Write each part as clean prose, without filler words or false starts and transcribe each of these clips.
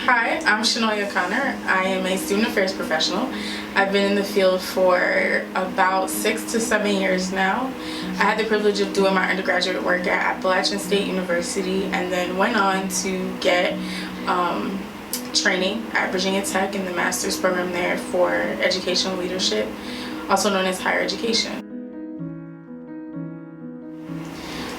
Hi, I'm Shanoya Connor. I am a student affairs professional. I've been in the field for about 6 to 7 years now. I had the privilege of doing my undergraduate work at Appalachian State University and then went on to get training at Virginia Tech in the master's program there for educational leadership, also known as higher education.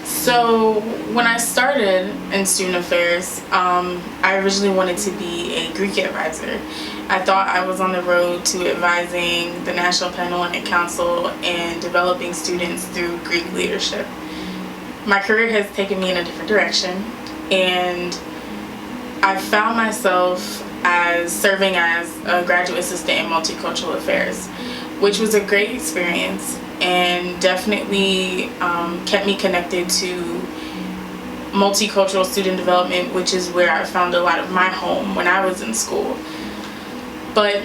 So when I started in student affairs, I originally wanted to be a Greek advisor. I thought I was on the road to advising the National Panhellenic Council and developing students through Greek leadership. My career has taken me in a different direction, and I found myself as serving as a graduate assistant in multicultural affairs, which was a great experience and definitely kept me connected to multicultural student development, which is where I found a lot of my home when I was in school. But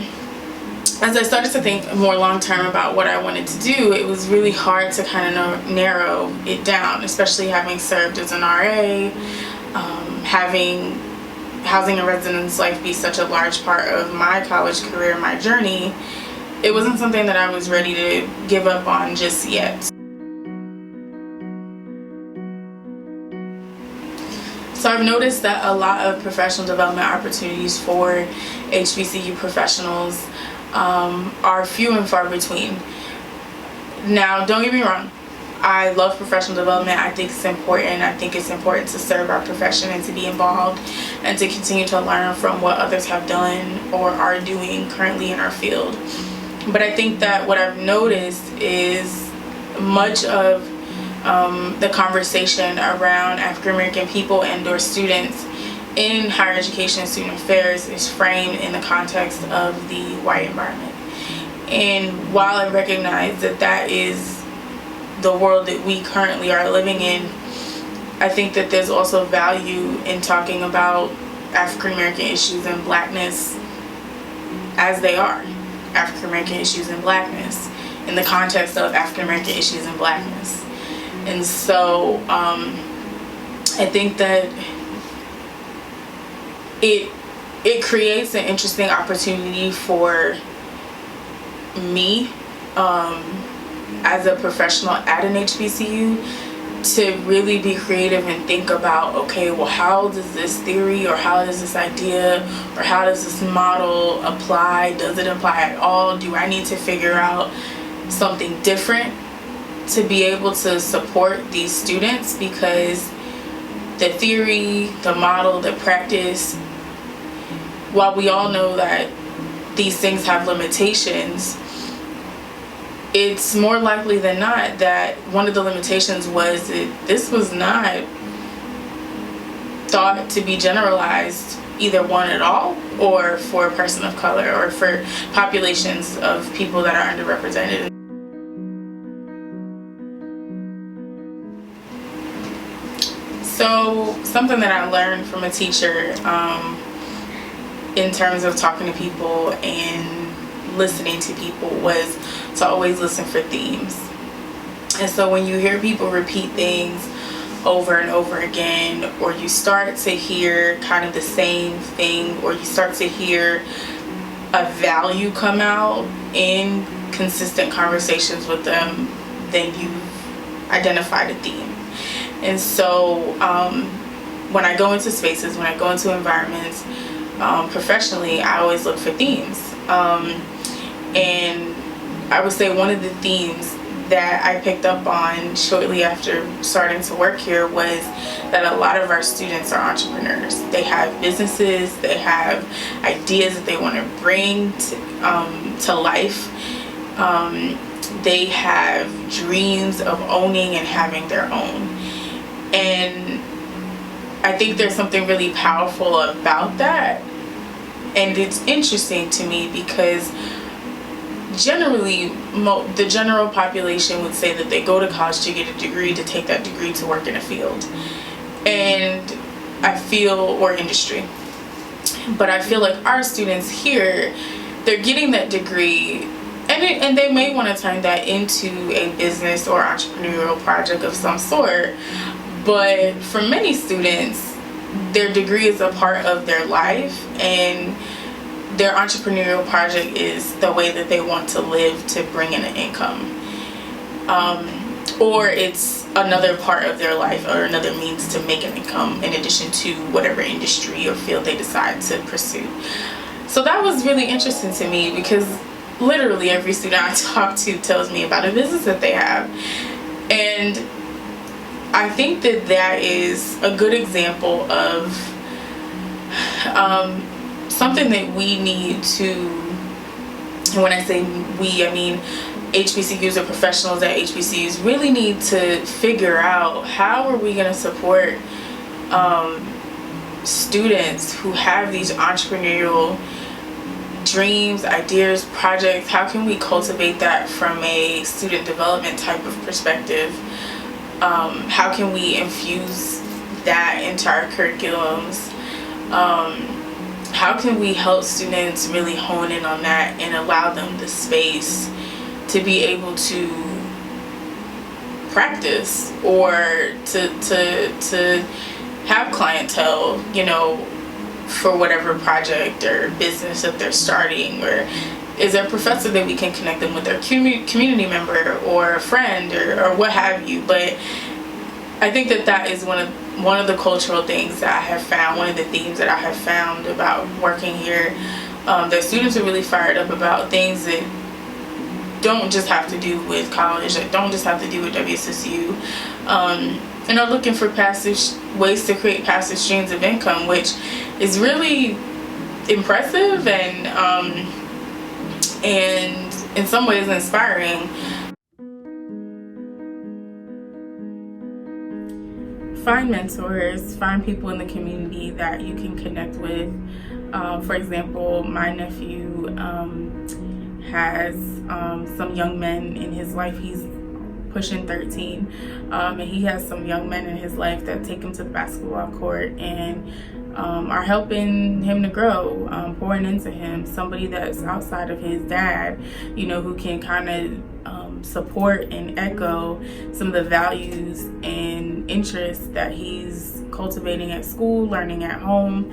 as I started to think more long-term about what I wanted to do, it was really hard to kind of narrow it down, especially having served as an RA, having housing and residence life be such a large part of my college career, my journey. It wasn't something that I was ready to give up on just yet. So I've noticed that a lot of professional development opportunities for HBCU professionals are few and far between. Now, don't get me wrong, I love professional development. I think it's important. I think it's important to serve our profession and to be involved and to continue to learn from what others have done or are doing currently in our field. But I think that what I've noticed is much of the conversation around African American people and or students in higher education and student affairs is framed in the context of the white environment. And while I recognize that that is the world that we currently are living in, I think that there's also value in talking about African American issues and Blackness as they are. African American issues and Blackness in the context of African American issues and Blackness. And so I think that it creates an interesting opportunity for me as a professional at an HBCU to really be creative and think about, okay, well, how does this theory or how does this idea or how does this model apply? Does it apply at all? Do I need to figure out something different to be able to support these students? Because the theory, the model, the practice, while we all know that these things have limitations, it's more likely than not that one of the limitations was that this was not thought to be generalized, either one at all or for a person of color or for populations of people that are underrepresented. So something that I learned from a teacher in terms of talking to people and listening to people was to always listen for themes. And so when you hear people repeat things over and over again, or you start to hear kind of the same thing, or you start to hear a value come out in consistent conversations with them, then you've identified a theme. And so when I go into spaces, when I go into environments professionally, I always look for themes. And I would say one of the themes that I picked up on shortly after starting to work here was that a lot of our students are entrepreneurs. They have businesses, they have ideas that they want to bring to life. They have dreams of owning and having their own. And I think there's something really powerful about that. And it's interesting to me because generally the general population would say that they go to college to get a degree, to take that degree to work in a field, and I feel, or industry. But I feel like our students here, they're getting that degree and they may want to turn that into a business or entrepreneurial project of some sort. But for many students, their degree is a part of their life, and their entrepreneurial project is the way that they want to live to bring in an income, or it's another part of their life or another means to make an income in addition to whatever industry or field they decide to pursue. So that was really interesting to me, because literally every student I talk to tells me about a business that they have. And I think that that is a good example of something that we need to, and when I say we, I mean HBCUs or professionals at HBCUs really need to figure out, how are we going to support students who have these entrepreneurial dreams, ideas, projects? How can we cultivate that from a student development type of perspective? How can we infuse that into our curriculums? How can we help students really hone in on that and allow them the space to be able to practice or to have clientele, you know, for whatever project or business that they're starting? Or is there a professor that we can connect them with, their community member or a friend or what have you? But I think that that is one of the cultural things that I have found, one of the themes that I have found about working here, that students are really fired up about things that don't just have to do with college, that don't just have to do with WSSU, and are looking for ways to create passive streams of income, which is really impressive and in some ways inspiring. Find mentors, find people in the community that you can connect with. For example, my nephew has some young men in his life. He's pushing 13, and he has some young men in his life that take him to the basketball court and are helping him to grow, pouring into him. Somebody that's outside of his dad, you know, who can kind of support and echo some of the values and interests that he's cultivating at school, learning at home.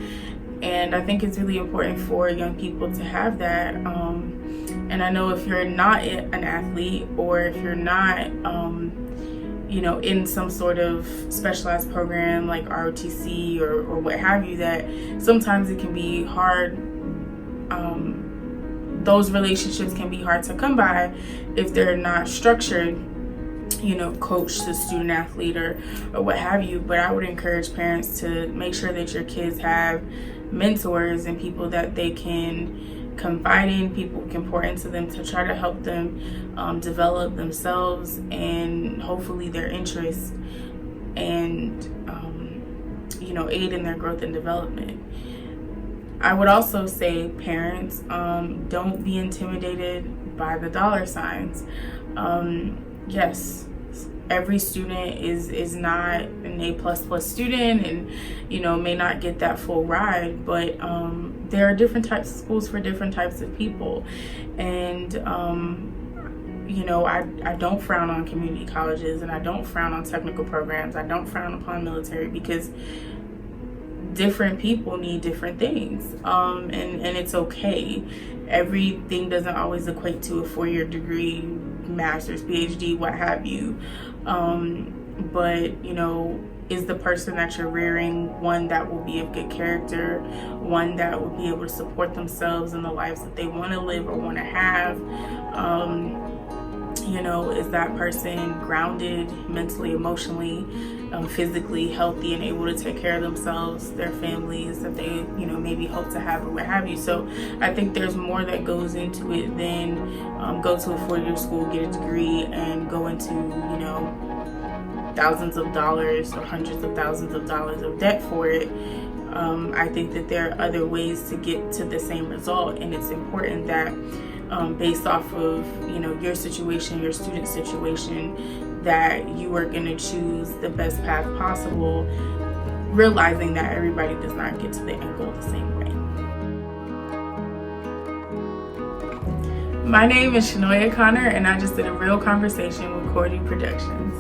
And I think it's really important for young people to have that. And I know if you're not an athlete, or if you're not, you know, in some sort of specialized program like ROTC or what have you, that sometimes it can be hard. Those relationships can be hard to come by if they're not structured, you know, coach to student athlete or what have you. But I would encourage parents to make sure that your kids have mentors and people that they can confide in, people who can pour into them to try to help them develop themselves and hopefully their interests, and you know, aid in their growth and development. I would also say, parents, don't be intimidated by the dollar signs. Yes, every student is not an A++ student, and you know, may not get that full ride, but there are different types of schools for different types of people. And you know, I don't frown on community colleges, and I don't frown on technical programs. I don't frown upon military, because different people need different things, and it's okay. Everything doesn't always equate to a 4-year degree, master's, PhD, what have you. But you know, is the person that you're rearing one that will be of good character, one that will be able to support themselves in the lives that they want to live or want to have? You know, is that person grounded mentally, emotionally, physically healthy, and able to take care of themselves, their families that they, you know, maybe hope to have or what have you? So I think there's more that goes into it than go to a 4-year school, get a degree, and go into, you know, thousands of dollars or hundreds of thousands of dollars of debt for it. I think that there are other ways to get to the same result, and it's important that based off of, you know, your situation, your student situation, that you are going to choose the best path possible, realizing that everybody does not get to the end goal the same way. My name is Shanoya Connor, and I just did a real conversation with Cordew Productions.